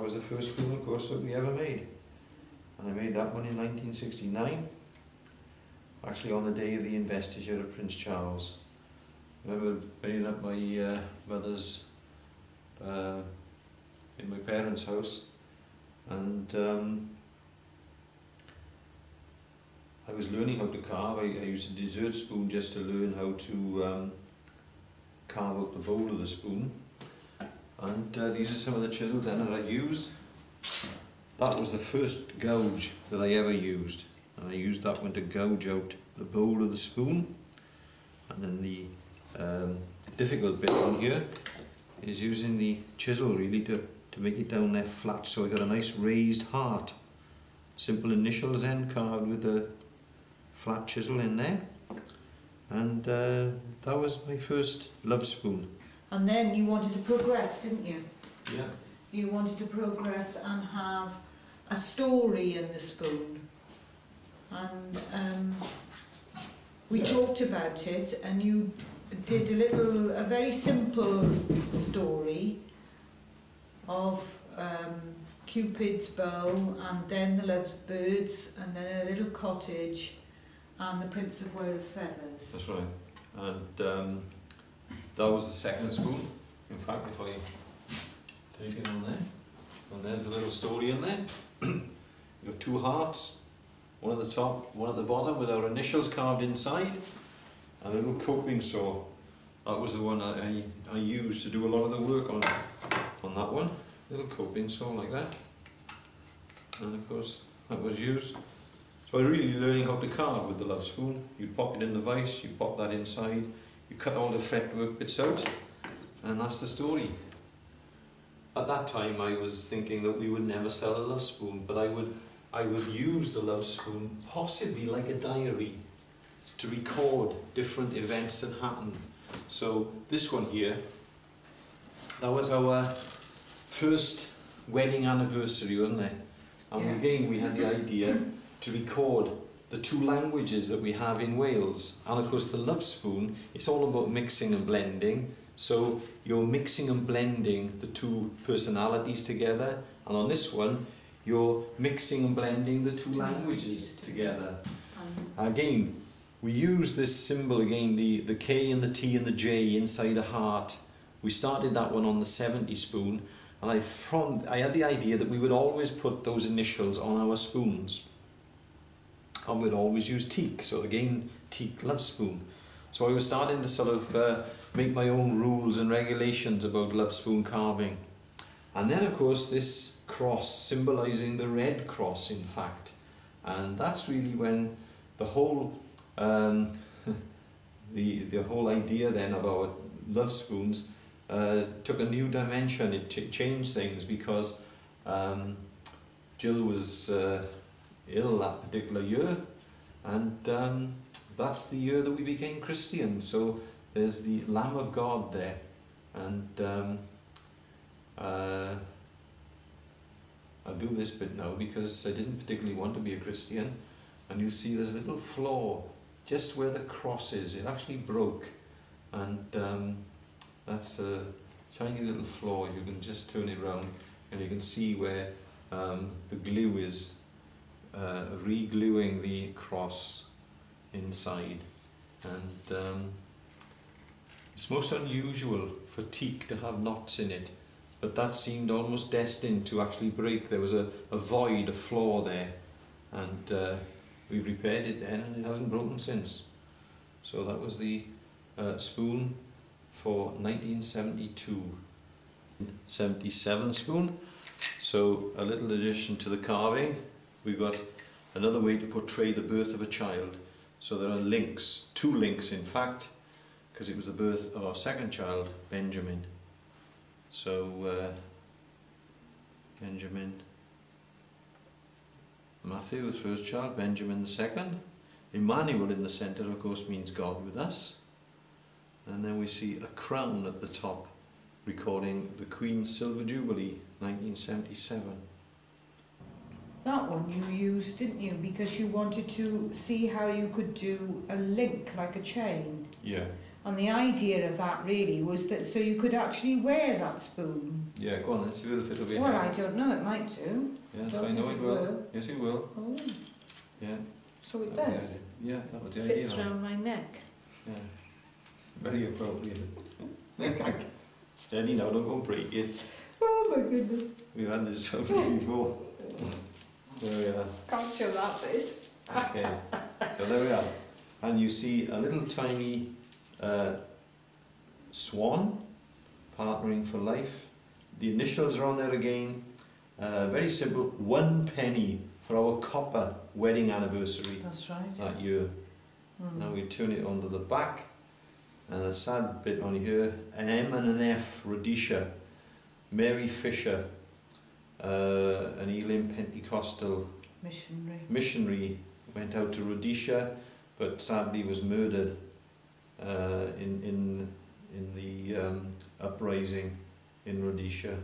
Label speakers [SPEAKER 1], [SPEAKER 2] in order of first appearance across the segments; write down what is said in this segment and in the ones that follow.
[SPEAKER 1] was the first spoon, of course, that we ever made. And I made that one in 1969, actually on the day of the investiture of Prince Charles. I remember being at my mother's, in my parents' house, and I was learning how to carve. I used a dessert spoon just to learn how to carve out the bowl of the spoon. And these are some of the chisels then that I used. That was the first gouge that I ever used. And I used that one to gouge out the bowl of the spoon. And then the difficult bit on here is using the chisel really to make it down there flat, so I got a nice raised heart. Simple initials then carved with the flat chisel in there. And that was my first love spoon.
[SPEAKER 2] And then you wanted to progress, didn't you?
[SPEAKER 1] Yeah.
[SPEAKER 2] You wanted to progress and have a story in the spoon. And we talked about it, and you did a very simple story of Cupid's bow, and then the love's birds, and then a little cottage, and the Prince of Wales feathers. That's
[SPEAKER 1] right. And that was the second spoon. In fact, if I take it on there, and there's a little story in there. You've got two hearts, one at the top, one at the bottom, with our initials carved inside, and a little coping saw. That was the one I used to do a lot of the work on that one. Little coping saw like that. And of course, that was used. So I was really learning how to carve with the love spoon. You pop it in the vise, you pop that inside, you cut all the fretwork bits out, and that's the story. At that time I was thinking that we would never sell a love spoon, but I would use the love spoon possibly like a diary to record different events that happened. So this one here, that was our first wedding anniversary, wasn't it? And again we had the idea to record the two languages that we have in Wales. And of course the love spoon, it's all about mixing and blending. So you're mixing and blending the two personalities together, and on this one you're mixing and blending the two languages together. Again, we use this symbol again, the K and the T and the J inside a heart. We started that one on the 70 spoon, and I had the idea that we would always put those initials on our spoons, and we'd always use teak. So again, teak love spoon. So I was starting to sort of make my own rules and regulations about love spoon carving. And then of course this cross, symbolising the red cross in fact. And that's really when the whole the whole idea then of our love spoons took a new dimension. It changed things because Jill was ill that particular year, and that's the year that we became Christian. So there's the Lamb of God there, and I'll do this bit now because I didn't particularly want to be a Christian. And you see there's a little flaw just where the cross is. It actually broke, and that's a tiny little flaw. You can just turn it around and you can see where the glue is re-gluing the cross inside. And it's most unusual for teak to have knots in it, but that seemed almost destined to actually break. There was a void, a flaw there, and we've repaired it then, and it hasn't broken since. So that was the spoon for 1972. 77 spoon. So a little addition to the carving, we've got another way to portray the birth of a child. So there are links, two links in fact, because it was the birth of our second child, Benjamin. So Benjamin, Matthew, the first child, Benjamin the second. Emmanuel in the centre, of course, means God with us. And then we see a crown at the top, recording the Queen's Silver Jubilee, 1977.
[SPEAKER 2] That one you used, didn't you? Because you wanted to see how you could do a link, like a chain.
[SPEAKER 1] Yeah.
[SPEAKER 2] And the idea of that really was that so you could actually wear that spoon.
[SPEAKER 1] Yeah, go on then, see if it'll be
[SPEAKER 2] Well, I don't know, it might do.
[SPEAKER 1] Yes,
[SPEAKER 2] Don't
[SPEAKER 1] I know
[SPEAKER 2] think
[SPEAKER 1] it
[SPEAKER 2] it
[SPEAKER 1] will.
[SPEAKER 2] will.
[SPEAKER 1] Yes, it will.
[SPEAKER 2] Oh,
[SPEAKER 1] Yeah.
[SPEAKER 2] so it
[SPEAKER 1] that was
[SPEAKER 2] does.
[SPEAKER 1] the idea. Yeah, that was the idea.
[SPEAKER 2] Fits round my neck.
[SPEAKER 1] Yeah. Very appropriate. Steady now, don't go and break it.
[SPEAKER 2] Oh my goodness.
[SPEAKER 1] We've had this trouble before. There we are.
[SPEAKER 2] Can't show that bit.
[SPEAKER 1] Okay, so there we are. And you see a little tiny swan, partnering for life. The initials are on there again. Very simple, 1 penny for our copper wedding anniversary
[SPEAKER 2] That's right.
[SPEAKER 1] that year. Now we turn it onto the back, and a sad bit on here, an M and an F, Rhodesia, Mary Fisher, an Elim Pentecostal missionary, went out to Rhodesia, but sadly was murdered in the uprising in Rhodesia,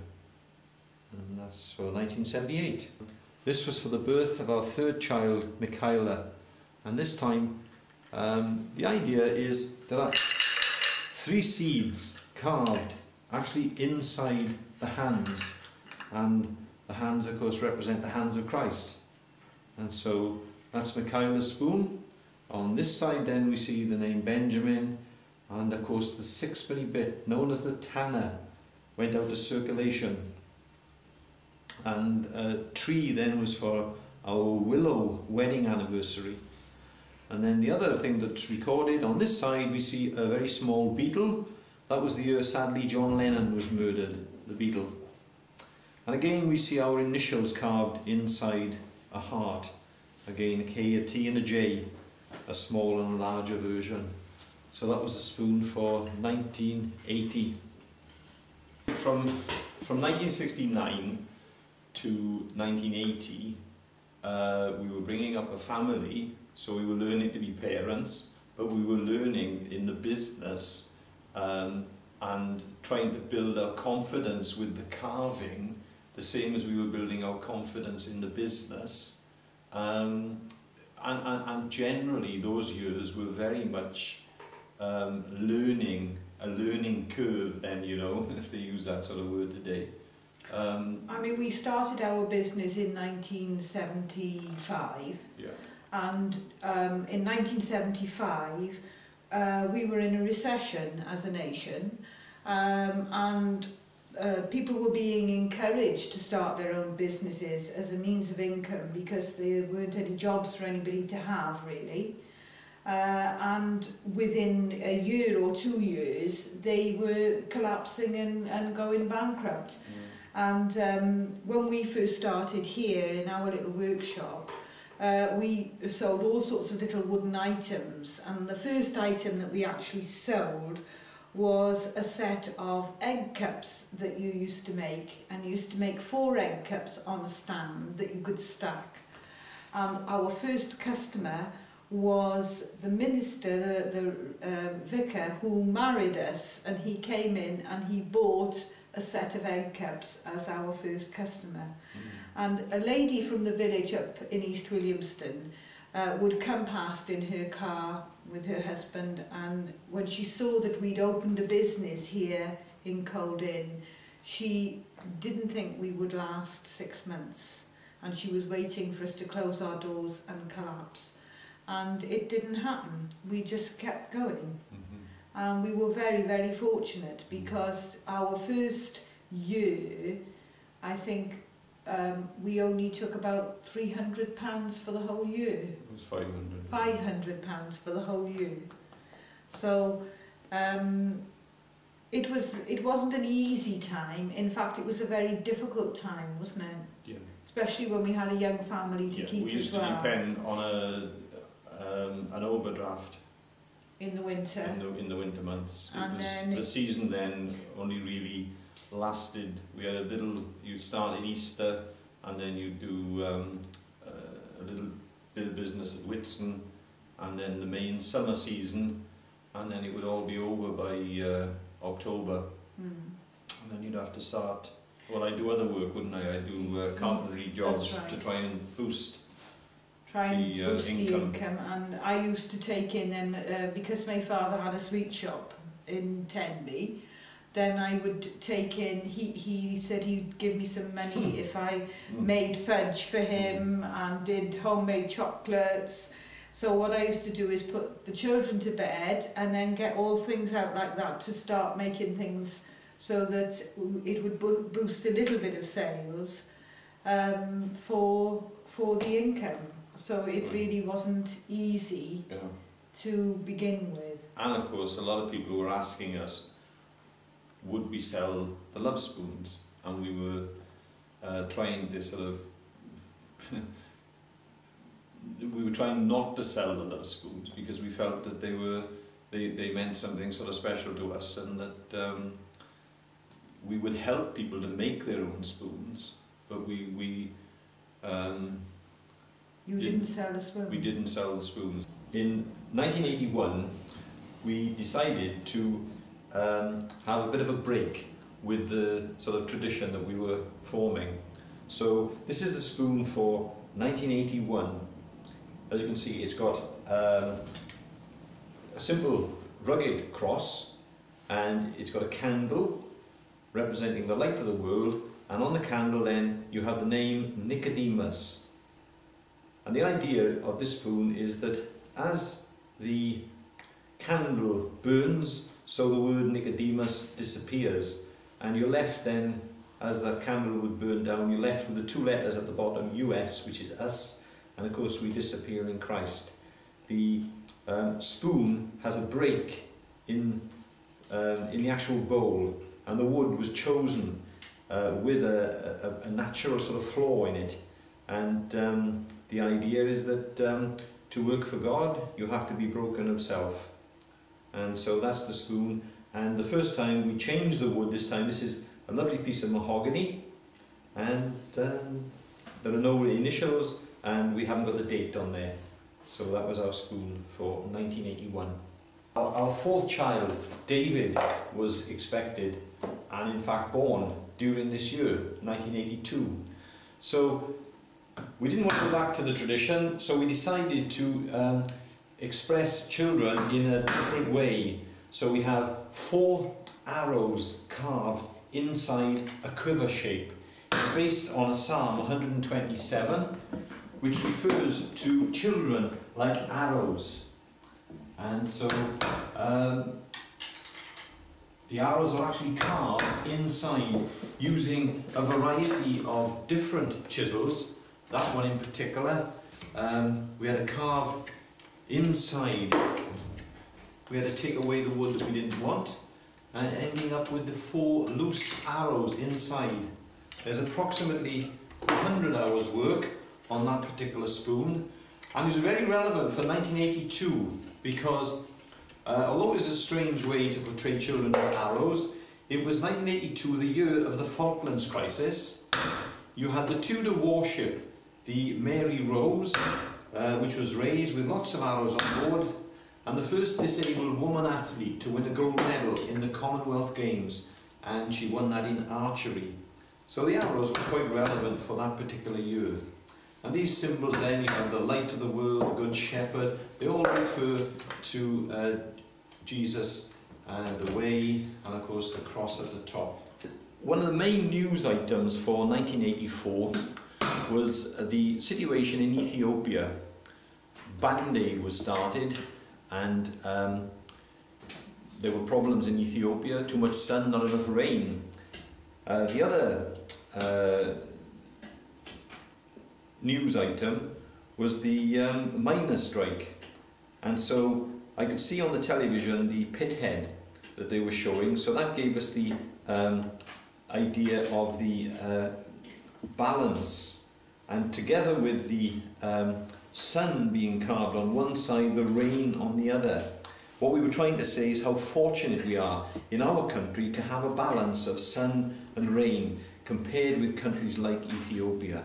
[SPEAKER 1] and that's for 1978. This was for the birth of our third child, Michaela, and this time the idea is there are 3 seeds carved actually inside the hands, and the hands of course represent the hands of Christ, and so that's Michaela's spoon. On this side then we see the name Benjamin, and of course the 6penny bit known as the tanner went out of circulation, and a tree then was for our willow wedding anniversary. And then the other thing that's recorded on this side, we see a very small beetle. That was the year sadly John Lennon was murdered, the beetle. And again we see our initials carved inside a heart. Again a K, a T and a J, a small and a larger version. So that was a spoon for 1980. From 1969 to 1980, we were bringing up a family, so we were learning to be parents, but we were learning in the business and trying to build our confidence with the carving, the same as we were building our confidence in the business. And generally those years were very much a learning curve then, you know, if they use that sort of word today.
[SPEAKER 2] I mean, we started our business in 1975.
[SPEAKER 1] Yeah.
[SPEAKER 2] And in 1975 we were in a recession as a nation, and people were being encouraged to start their own businesses as a means of income because there weren't any jobs for anybody to have really, and within a year or 2 years they were collapsing and going bankrupt. And when we first started here in our little workshop, we sold all sorts of little wooden items, and the first item that we actually sold was a set of egg cups that you used to make, and you used to make 4 egg cups on a stand that you could stack. And our first customer was the minister, the vicar who married us, and he came in and he bought a set of egg cups as our first customer. And a lady from the village up in East Williamston would come past in her car with her husband, and when she saw that we'd opened a business here in Cold Inn, she didn't think we would last 6 months, and she was waiting for us to close our doors and collapse. And it didn't happen. We just kept going. And we were very, very fortunate because our first year, I think, we only took about £300 for the whole year.
[SPEAKER 1] It was 500.
[SPEAKER 2] £500 for the whole year. So it wasn't an easy time. In fact, it was a very difficult time, wasn't it?
[SPEAKER 1] Yeah.
[SPEAKER 2] Especially when we had a young family to keep
[SPEAKER 1] we used
[SPEAKER 2] as well.
[SPEAKER 1] to depend on an overdraft
[SPEAKER 2] In the winter.
[SPEAKER 1] in the winter months.
[SPEAKER 2] And
[SPEAKER 1] then the season then only really lasted. We had a little. You'd start in Easter, and then you'd do a little bit of business at Whitsun, and then the main summer season, and then it would all be over by October. And then you'd have to start. Well, I do other work, wouldn't I? I do carpentry jobs to try and boost
[SPEAKER 2] try and boost the
[SPEAKER 1] income.
[SPEAKER 2] income. And I used to take in, and because my father had a sweet shop in Tenby, then I would take in, he said he'd give me some money if I made fudge for him and did homemade chocolates. So what I used to do is put the children to bed and then get all things out like that to start making things so that it would boost a little bit of sales for the income. So it really wasn't easy to begin with.
[SPEAKER 1] And of course, a lot of people were asking us, would we sell the love spoons? And we were trying to sort of we were trying not to sell the love spoons because we felt that they meant something sort of special to us, and that we would help people to make their own spoons, but we
[SPEAKER 2] didn't sell the spoons.
[SPEAKER 1] We didn't sell the spoons. In 1981, we decided to have a bit of a break with the sort of tradition that we were forming. So this is the spoon for 1981. As you can see, it's got a simple rugged cross, and it's got a candle representing the light of the world, and on the candle then you have the name Nicodemus. And the idea of this spoon is that as the candle burns, so the word Nicodemus disappears, and you're left then, as that candle would burn down, you're left with the two letters at the bottom, US, which is us, and of course we disappear in Christ. The spoon has a break in the actual bowl, and the wood was chosen with a natural sort of flaw in it. And the idea is that to work for God, you have to be broken of self. And so that's the spoon. And the first time we changed the wood this time, this is a lovely piece of mahogany, and there are no initials, and we haven't got the date on there. So that was our spoon for 1981. Our fourth child, David, was expected and in fact born during this year, 1982. So we didn't want to go back to the tradition, so we decided to express children in a different way. So we have 4 arrows carved inside a quiver shape, based on a Psalm 127, which refers to children like arrows. And so the arrows are actually carved inside using a variety of different chisels. That one in particular, we had to carve inside. We had to take away the wood that we didn't want, and ending up with the 4 loose arrows inside. There's approximately 100 hours work on that particular spoon, and it's very relevant for 1982 because although it was a strange way to portray children with arrows, it was 1982, the year of the Falklands crisis. You had the Tudor warship, the Mary Rose, which was raised with lots of arrows on board, and the first disabled woman athlete to win a gold medal in the Commonwealth Games, and she won that in archery. So the arrows were quite relevant for that particular year. And these symbols then, you have the light of the world, the good shepherd, they all refer to Jesus, the way, and of course the cross at the top. One of the main news items for 1984 was the situation in Ethiopia. Band-Aid was started, and there were problems in Ethiopia, too much sun, not enough rain. The other news item was the miner strike, and so I could see on the television the pit head that they were showing, so that gave us the idea of the balance, and together with the sun being carved on one side, the rain on the other. What we were trying to say is how fortunate we are in our country to have a balance of sun and rain compared with countries like Ethiopia.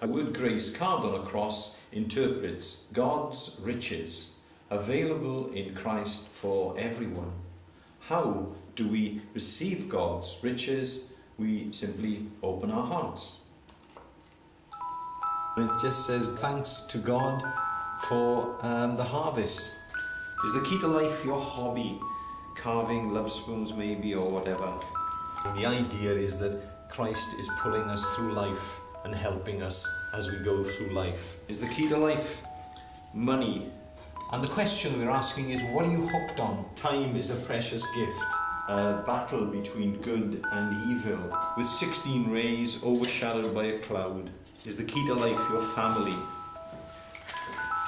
[SPEAKER 1] A word grace carved on a cross interprets God's riches available in Christ for everyone. How do we receive God's riches? We simply open our hearts. It just says thanks to God for the harvest. Is the key to life your hobby? Carving, love spoons maybe, or whatever. The idea is that Christ is pulling us through life and helping us as we go through life. Is the key to life money? And the question we're asking is, what are you hooked on? Time is a precious gift. A battle between good and evil, with 16 rays overshadowed by a cloud. Is the key to life your family?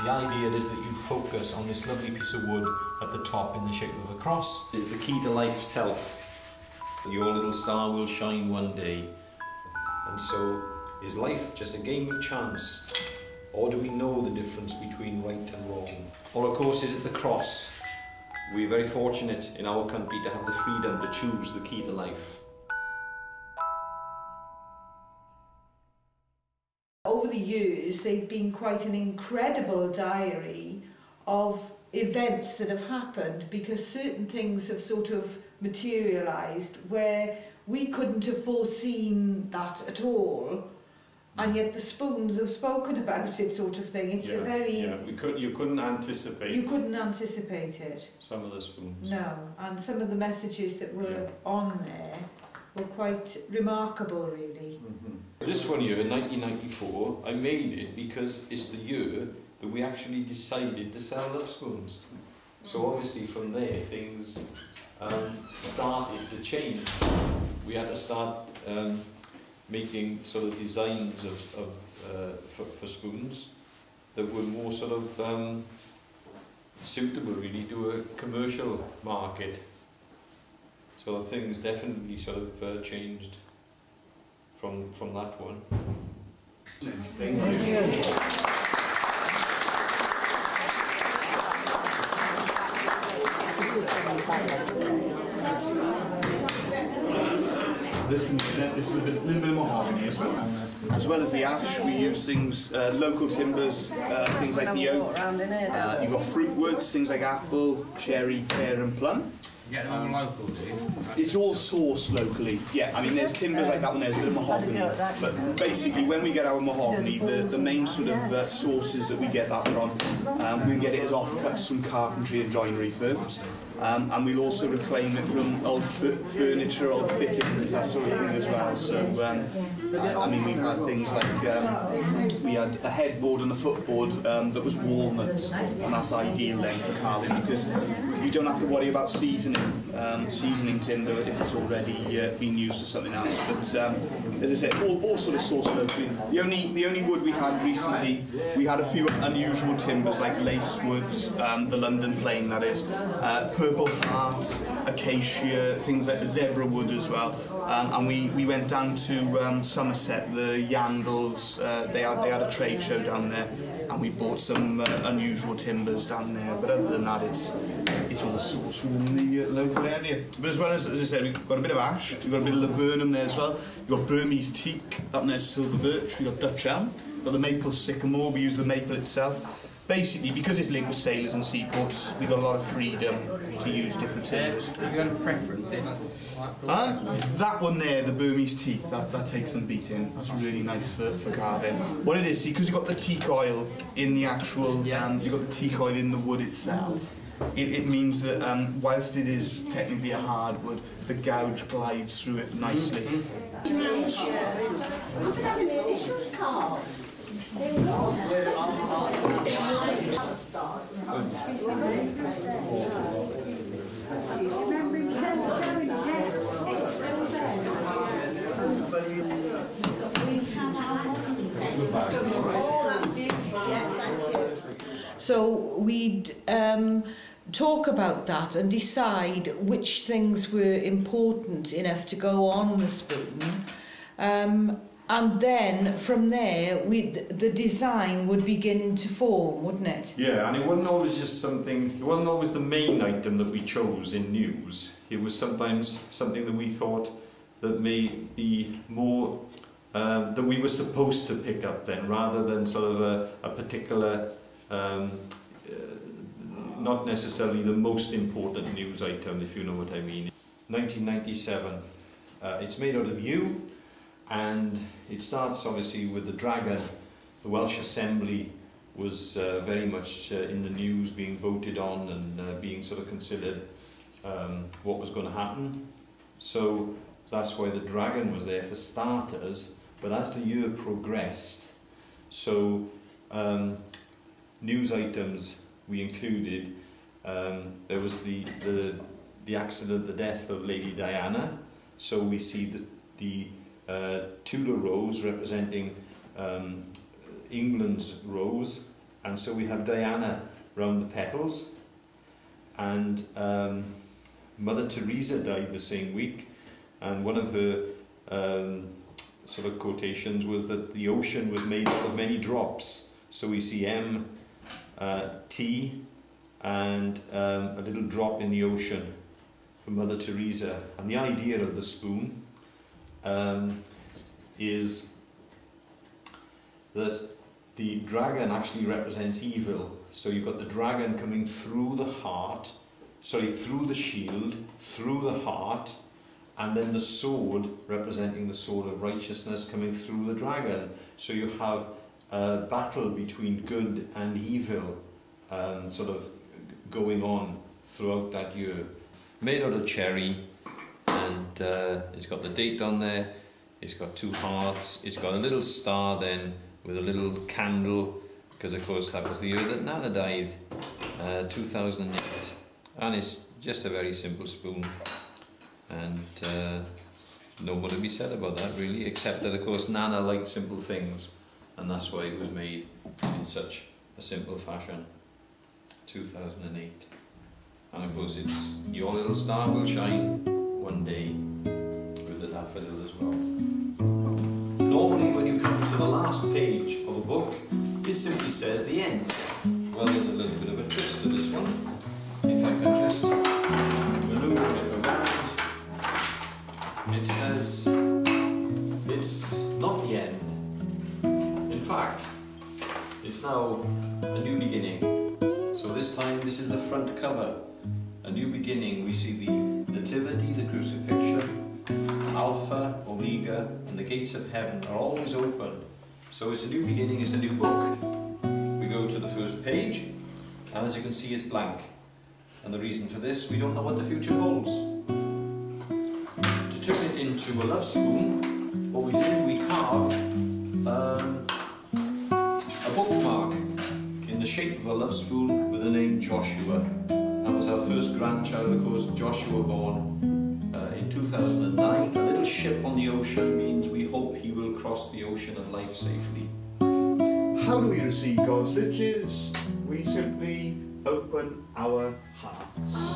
[SPEAKER 1] The idea is that you focus on this lovely piece of wood at the top in the shape of a cross. Is the key to life self? Your little star will shine one day. And so, is life just a game of chance? Or do we know the difference between right and wrong? Or of course, is it the cross? We're very fortunate in our country to have the freedom to choose the key to life.
[SPEAKER 2] Over the years, they've been quite an incredible diary of events that have happened, because certain things have sort of materialised where we couldn't have foreseen that at all, and yet the spoons have spoken about it, sort of thing. It's a very...
[SPEAKER 1] Yeah, you couldn't anticipate...
[SPEAKER 2] You couldn't anticipate it.
[SPEAKER 1] Some of the spoons.
[SPEAKER 2] No, and some of the messages that were on there were quite remarkable, really.
[SPEAKER 1] This one here, in 1994, I made it because it's the year that we actually decided to sell love spoons. So obviously from there things started to change. We had to start making sort of designs for spoons that were more sort of suitable really to a commercial market. So things definitely sort of changed from that one.
[SPEAKER 3] Thank you. This is a little bit of mahogany as well. As well as the ash, we use things, local timbers, things like the oak. You've got fruit woods, things like apple, cherry, pear and plum.
[SPEAKER 4] Get it all local, do you?
[SPEAKER 3] It's all sourced locally. Yeah, I mean there's timbers like that one, there's a bit of mahogany. But basically when we get our mahogany, the main sort of sources that we get that from, we get it as offcuts from carpentry and joinery firms. And we'll also reclaim it from old furniture, old fittings, that sort of thing as well. So, I mean, we've had things like, we had a headboard and a footboard that was walnut, and that's ideal then for carving because you don't have to worry about seasoning timber if it's already been used for something else. But as I said, all sort of sourced locally. The only wood we had recently, we had a few unusual timbers like lace wood, the London plane that is, purple heart, acacia, things like the zebra wood as well. And we went down to Somerset, the Yandles, they had a trade show down there, and we bought some unusual timbers down there. But other than that, it's all sourced within the local area. But as well as I said, we've got a bit of ash, we've got a bit of laburnum there as well. We've got Burmese teak, that there's silver birch, we've got Dutch elm, we've got the maple sycamore, we use the maple itself. Basically, because it's linked with sailors and seaports, we've got a lot of freedom to use different timbers.
[SPEAKER 4] Have you got a preference?
[SPEAKER 3] That one there, the Burmese teak, that takes some beating. That's really nice for carving. What it is, because you've got the teak oil in the actual, you've got the teak oil in the wood itself. It means that whilst it is technically a hardwood, the gouge glides through it nicely.
[SPEAKER 2] So we'd talk about that and decide which things were important enough to go on the spoon. And then from there, the design would begin to form, wouldn't it?
[SPEAKER 1] Yeah, and it wasn't always just something, it wasn't always the main item that we chose in news. It was sometimes something that we thought that may be more, that we were supposed to pick up then, rather than sort of a particular, not necessarily the most important news item, if you know what I mean. 1997, it's made out of yew. And it starts obviously with the dragon the Welsh Assembly was very much in the news, being voted on and being sort of considered what was going to happen. So that's why the dragon was there for starters. But as the year progressed, so news items we included, there was the accident, the death of Lady Diana. So we see the Tudor rose representing England's rose, and so we have Diana round the petals, and Mother Teresa died the same week, and one of her sort of quotations was that the ocean was made up of many drops. So we see M, T, and a little drop in the ocean for Mother Teresa. And the idea of the spoon is that the dragon actually represents evil. So you've got the dragon coming through the heart, sorry, through the shield, through the heart, and then the sword representing the sword of righteousness coming through the dragon. So you have a battle between good and evil sort of going on throughout that year. Made out of cherry, and it's got the date on there, it's got 2 hearts, it's got a little star then with a little candle, because of course that was the year that Nana died, 2008. And it's just a very simple spoon, and no more to be said about that really, except that of course Nana liked simple things, and that's why it was made in such a simple fashion. 2008. And of course it's your little star will shine one day with the daffodil as well. Normally when you come to the last page of a book, it simply says the end. Well, there's a little bit of a twist to this one. If I can just maneuver it around, it says it's not the end. In fact, it's now a new beginning. So this time, this is the front cover. A new beginning. We see the Nativity, the crucifixion, Alpha, Omega, and the gates of heaven are always open. So it's a new beginning, it's a new book. We go to the first page, and as you can see, it's blank. And the reason for this, we don't know what the future holds. To turn it into a love spoon, what we did, we carved a bookmark in the shape of a love spoon with the name Joshua. That was our first grandchild, of course, Joshua, born in 2009. A little ship on the ocean means we hope he will cross the ocean of life safely.
[SPEAKER 3] How do we receive God's riches? We simply open our hearts.